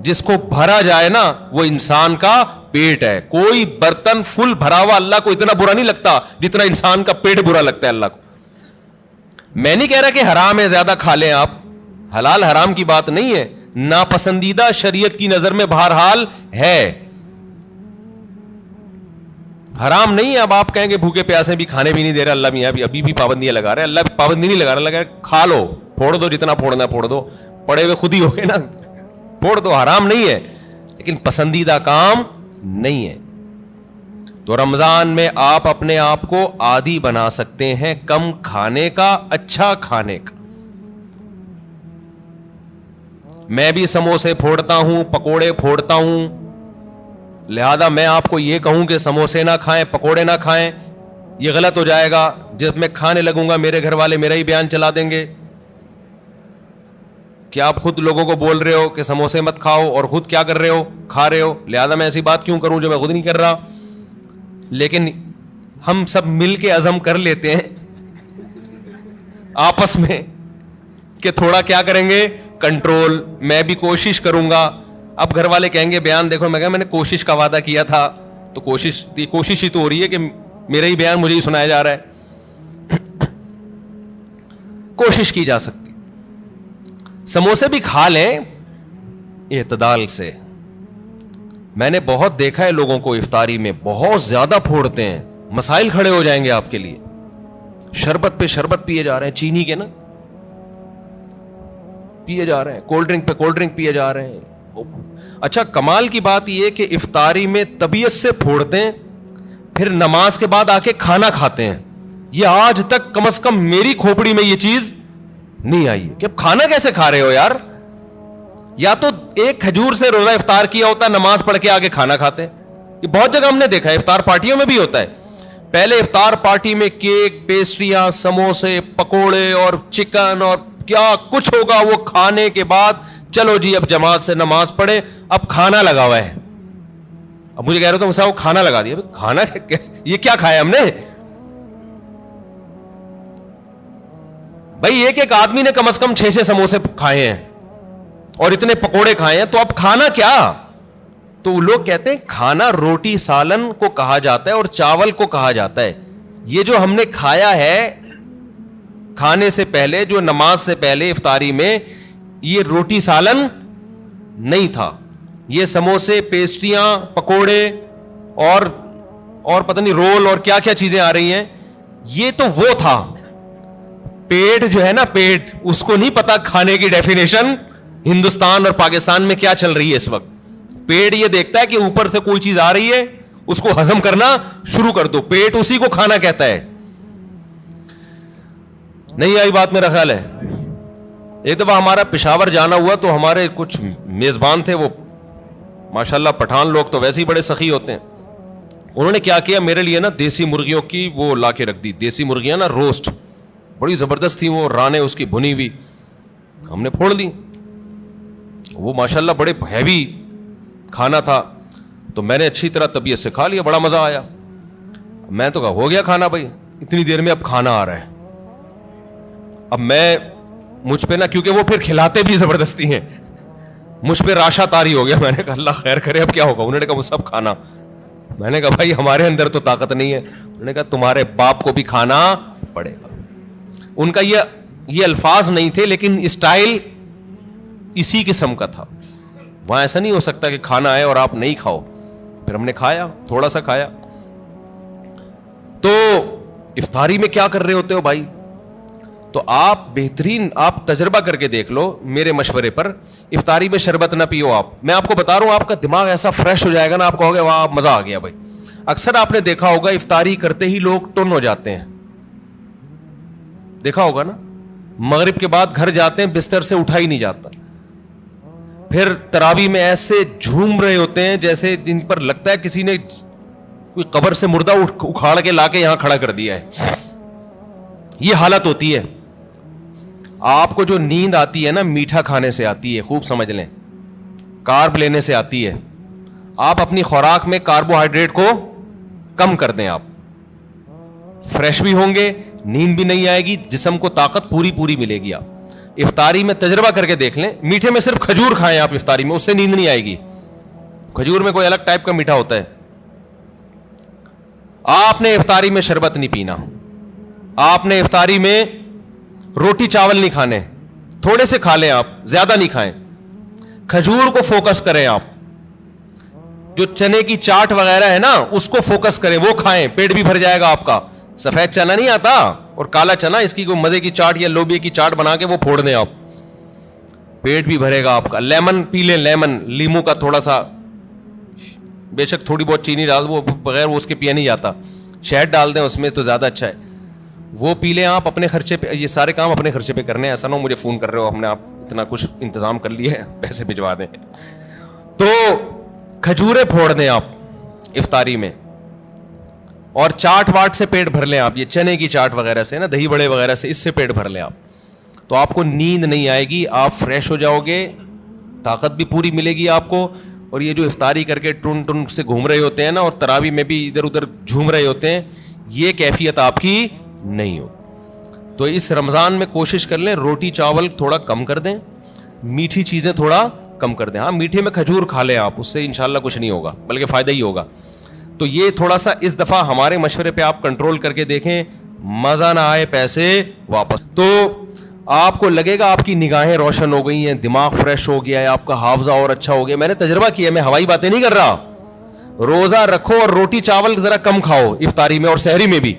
جس کو بھرا جائے نا وہ انسان کا پیٹ ہے. کوئی برتن فل بھرا ہوا اللہ کو اتنا برا نہیں لگتا جتنا انسان کا پیٹ برا لگتا ہے اللہ کو. میں نہیں کہہ رہا کہ حرام ہے زیادہ کھا لیں آپ, حلال حرام کی بات نہیں ہے, ناپسندیدہ شریعت کی نظر میں بہرحال ہے, حرام نہیں ہے. اب آپ کہیں گے بھوکے پیاسے بھی کھانے بھی نہیں دے رہے اللہ میاں, ابھی بھی پابندیاں لگا رہے. اللہ پابندی نہیں لگا رہا, لگا کھا لو, پھوڑ دو, جتنا پھوڑنا ہے پھوڑ دو, پڑے ہوئے خود ہی ہو گئے نا, پھوڑ دو. حرام نہیں ہے لیکن پسندیدہ کام نہیں ہے. تو رمضان میں آپ اپنے آپ کو عادی بنا سکتے ہیں کم کھانے کا, اچھا کھانے کا. میں بھی سموسے پھوڑتا ہوں, پکوڑے پھوڑتا ہوں, لہذا میں آپ کو یہ کہوں کہ سموسے نہ کھائیں, پکوڑے نہ کھائیں, یہ غلط ہو جائے گا. جب میں کھانے لگوں گا میرے گھر والے میرا ہی بیان چلا دیں گے کہ آپ خود لوگوں کو بول رہے ہو کہ سموسے مت کھاؤ اور خود کیا کر رہے ہو, کھا رہے ہو. لہذا میں ایسی بات کیوں کروں جو میں خود نہیں کر رہا. لیکن ہم سب مل کے عزم کر لیتے ہیں آپس میں کہ تھوڑا کیا کریں گے, کنٹرول. میں بھی کوشش کروں گا. اب گھر والے کہیں گے بیان دیکھو, میں کہا میں نے کوشش کا وعدہ کیا تھا, تو کوشش ہی تو ہو رہی ہے کہ میرا ہی بیان مجھے ہی سنایا جا رہا ہے. کوشش کی جا سکتی. سموسے بھی کھا لیں اعتدال سے. میں نے بہت دیکھا ہے لوگوں کو افطاری میں بہت زیادہ پھوڑتے ہیں, مسائل کھڑے ہو جائیں گے آپ کے لیے. شربت پہ شربت پیے جا رہے ہیں, چینی کے نا پیے جا رہے ہیں, کولڈ ڈرنک پہ کولڈ ڈرنک پیے جا رہے ہیں. اچھا کمال کی بات یہ کہ افطاری میں طبیعت سے پھوڑتے ہیں, پھر نماز کے بعد آ کے کھانا کھاتے ہیں. یہ آج تک کم از کم میری کھوپڑی میں یہ چیز نہیں آئی کہ اب کھانا کیسے کھا رہے ہو یار. یا تو ایک کھجور سے روزہ افطار کیا ہوتا ہے, نماز پڑھ کے آگے کھانا کھاتے ہیں. یہ بہت جگہ ہم نے دیکھا ہے, افطار پارٹیوں میں بھی ہوتا ہے. پہلے افطار پارٹی میں کیک, پیسٹریاں, سموسے, پکوڑے اور چکن اور کیا کچھ ہوگا, وہ کھانے کے بعد چلو جی اب جماعت سے نماز پڑھے, اب کھانا لگا ہوا ہے. اب مجھے کہہ رہے ہو تو وہ کھانا لگا دیا. کھانا یہ کیا کھایا ہم نے بھائی؟ ایک آدمی نے کم از کم 6 سموسے کھائے ہیں اور اتنے پکوڑے کھائے ہیں, تو اب کھانا کیا؟ تو لوگ کہتے ہیں کھانا روٹی سالن کو کہا جاتا ہے اور چاول کو کہا جاتا ہے. یہ جو ہم نے کھایا ہے کھانے سے پہلے, جو نماز سے پہلے افطاری میں, یہ روٹی سالن نہیں تھا. یہ سموسے, پیسٹریاں, پکوڑے اور پتہ نہیں رول اور کیا کیا چیزیں آ رہی ہیں, یہ تو وہ تھا. پیٹ جو ہے نا, پیٹ, اس کو نہیں پتا کھانے کی ڈیفینیشن ہندوستان اور پاکستان میں کیا چل رہی ہے اس وقت. پیٹ یہ دیکھتا ہے کہ اوپر سے کوئی چیز آ رہی ہے, اس کو ہضم کرنا شروع کر دو. پیٹ اسی کو کھانا کہتا ہے. نہیں آئی بات میرا خیال ہے. ایک دفعہ ہمارا پشاور جانا ہوا تو ہمارے کچھ میزبان تھے, وہ ماشاءاللہ پٹھان لوگ تو ویسے ہی بڑے سخی ہوتے ہیں. انہوں نے کیا کیا, میرے لیے نا دیسی مرغیوں کی وہ لا کے رکھ دی. دیسی مرغیاں نا روسٹ, بڑی زبردست تھی وہ, رانے اس کی بھنی ہوئی. ہم نے پھوڑ دی. وہ ماشاءاللہ بڑے ہیوی کھانا تھا, تو میں نے اچھی طرح طبیعت سے کھا لیا, بڑا مزہ آیا. میں تو کہا ہو گیا کھانا بھائی, اتنی دیر میں اب کھانا آ رہا ہے. اب مجھ پہ نا, کیونکہ وہ پھر کھلاتے بھی زبردستی ہیں, مجھ پہ راشا تاری ہو گیا. میں نے کہا اللہ خیر کرے اب کیا ہوگا. انہوں نے کہا وہ سب کھانا. میں نے کہا بھائی ہمارے اندر تو طاقت نہیں ہے. انہوں نے کہا تمہارے باپ کو بھی کھانا پڑے گا. ان کا یہ الفاظ نہیں تھے, لیکن اسٹائل اسی قسم کا تھا. وہاں ایسا نہیں ہو سکتا کہ کھانا آئے اور آپ نہیں کھاؤ. پھر ہم نے کھایا, تھوڑا سا کھایا. تو افطاری میں کیا کر رہے ہوتے ہو بھائی؟ تو آپ بہترین, آپ تجربہ کر کے دیکھ لو میرے مشورے پر. افطاری میں شربت نہ پیو آپ. میں آپ کو بتا رہا ہوں, آپ کا دماغ ایسا فریش ہو جائے گا نا, آپ کہو گے واہ مزہ آ گیا بھائی. اکثر آپ نے دیکھا ہوگا افطاری کرتے ہی لوگ ٹن ہو جاتے ہیں, دیکھا ہوگا نا. مغرب کے بعد گھر جاتے ہیں, بستر سے اٹھا ہی نہیں جاتا. پھر تراویح میں ایسے جھوم رہے ہوتے ہیں جیسے جن پر لگتا ہے کسی نے کوئی قبر سے مردہ اکھاڑ کے لا کے یہاں کھڑا کر دیا ہے. یہ حالت ہوتی ہے. آپ کو جو نیند آتی ہے نا, میٹھا کھانے سے آتی ہے, خوب سمجھ لیں, کارب لینے سے آتی ہے. آپ اپنی خوراک میں کاربوہائیڈریٹ کو کم کر دیں, آپ فریش بھی ہوں گے, نیند بھی نہیں آئے گی, جسم کو طاقت پوری ملے گی. آپ افطاری میں تجربہ کر کے دیکھ لیں, میٹھے میں صرف کھجور کھائیں آپ افطاری میں, اس سے نیند نہیں آئے گی. کھجور میں کوئی الگ ٹائپ کا میٹھا ہوتا ہے. آپ نے افطاری میں شربت نہیں پینا, آپ نے افطاری میں روٹی چاول نہیں کھانے, تھوڑے سے کھا لیں آپ, زیادہ نہیں کھائیں. کھجور کو فوکس کریں آپ, جو چنے کی چاٹ وغیرہ ہے نا اس کو فوکس کریں, وہ کھائیں, پیٹ بھی بھر جائے گا آپ کا. سفید چنا نہیں آتا اور کالا چنا, اس کی کوئی مزے کی چاٹ یا لوبیا کی چاٹ بنا کے وہ پھوڑ دیں آپ, پیٹ بھی بھرے گا آپ کا. لیمن پی لیں, لیمن, لیمو کا تھوڑا سا, بے شک تھوڑی بہت چینی ڈال, وہ بغیر وہ اس کے پیا نہیں جاتا, شہد ڈال دیں اس میں تو زیادہ اچھا ہے, وہ پی لیں آپ اپنے خرچے پہ. یہ سارے کام اپنے خرچے پہ کرنے ہیں, ایسا نہ ہو مجھے فون کر رہے ہو ہم نے آپ اتنا کچھ انتظام کر لیا ہے پیسے بھجوا دیں. تو کھجوریں پھوڑ دیں آپ افطاری میں, اور چاٹ واٹ سے پیٹ بھر لیں آپ, یہ چنے کی چاٹ وغیرہ سے نا, دہی بڑے وغیرہ سے, اس سے پیٹ بھر لیں آپ, تو آپ کو نیند نہیں آئے گی, آپ فریش ہو جاؤ گے, طاقت بھی پوری ملے گی آپ کو. اور یہ جو افطاری کر کے ٹن ٹن سے گھوم رہے ہوتے ہیں نا, اور تراویح میں بھی ادھر ادھر جھوم رہے ہوتے ہیں, یہ کیفیت آپ کی نہیں ہو. تو اس رمضان میں کوشش کر لیں روٹی چاول تھوڑا کم کر دیں, میٹھی چیزیں تھوڑا کم کر دیں. ہاں میٹھے میں کھجور کھا لیں آپ, اس سے انشاءاللہ کچھ نہیں ہوگا بلکہ فائدہ ہی ہوگا. تو یہ تھوڑا سا اس دفعہ ہمارے مشورے پہ آپ کنٹرول کر کے دیکھیں, مزہ نہ آئے پیسے واپس. تو آپ کو لگے گا آپ کی نگاہیں روشن ہو گئی ہیں, دماغ فریش ہو گیا ہے, آپ کا حافظہ اور اچھا ہو گیا. میں نے تجربہ کیا, میں ہوائی باتیں نہیں کر رہا. روزہ رکھو اور روٹی چاول ذرا کم کھاؤ افطاری میں اور سحری میں بھی,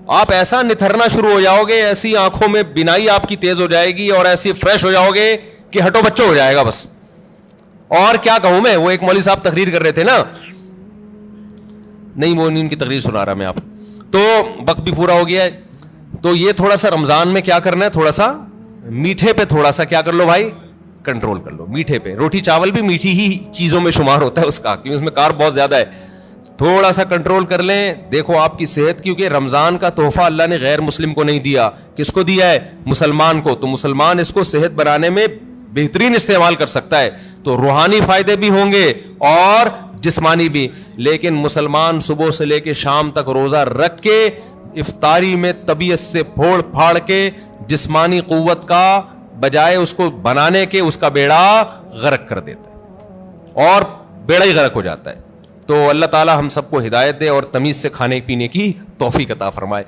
آپ ایسا نتھرنا شروع ہو جاؤ گے, ایسی آنکھوں میں بینائی آپ کی تیز ہو جائے گی اور ایسی فریش ہو جاؤ گے کہ ہٹو بچوں ہو جائے گا بس. اور کیا کہوں میں, وہ ایک مولوی صاحب تقریر کر رہے تھے نا, نہیں وہ نہیں ان کی تقریر سنا رہا میں آپ, تو وقت بھی پورا ہو گیا ہے. تو یہ تھوڑا سا رمضان میں کیا کرنا ہے, تھوڑا سا میٹھے پہ تھوڑا سا کیا کر لو بھائی, کنٹرول کر لو. میٹھے پہ, روٹی چاول بھی میٹھی ہی چیزوں میں شمار ہوتا ہے اس کا, کیونکہ اس میں کارب بہت زیادہ ہے. تھوڑا سا کنٹرول کر لیں. دیکھو آپ کی صحت, کیونکہ رمضان کا تحفہ اللہ نے غیر مسلم کو نہیں دیا, کس کو دیا ہے, مسلمان کو. تو مسلمان اس کو صحت بنانے میں بہترین استعمال کر سکتا ہے, تو روحانی فائدے بھی ہوں گے اور جسمانی بھی. لیکن مسلمان صبح سے لے کے شام تک روزہ رکھ کے افطاری میں طبیعت سے پھوڑ پھاڑ کے جسمانی قوت کا بجائے اس کو بنانے کے اس کا بیڑا غرق کر دیتا ہے, اور بیڑا ہی غرق ہو جاتا ہے. تو اللہ تعالی ہم سب کو ہدایت دے اور تمیز سے کھانے پینے کی توفیق عطا فرمائے.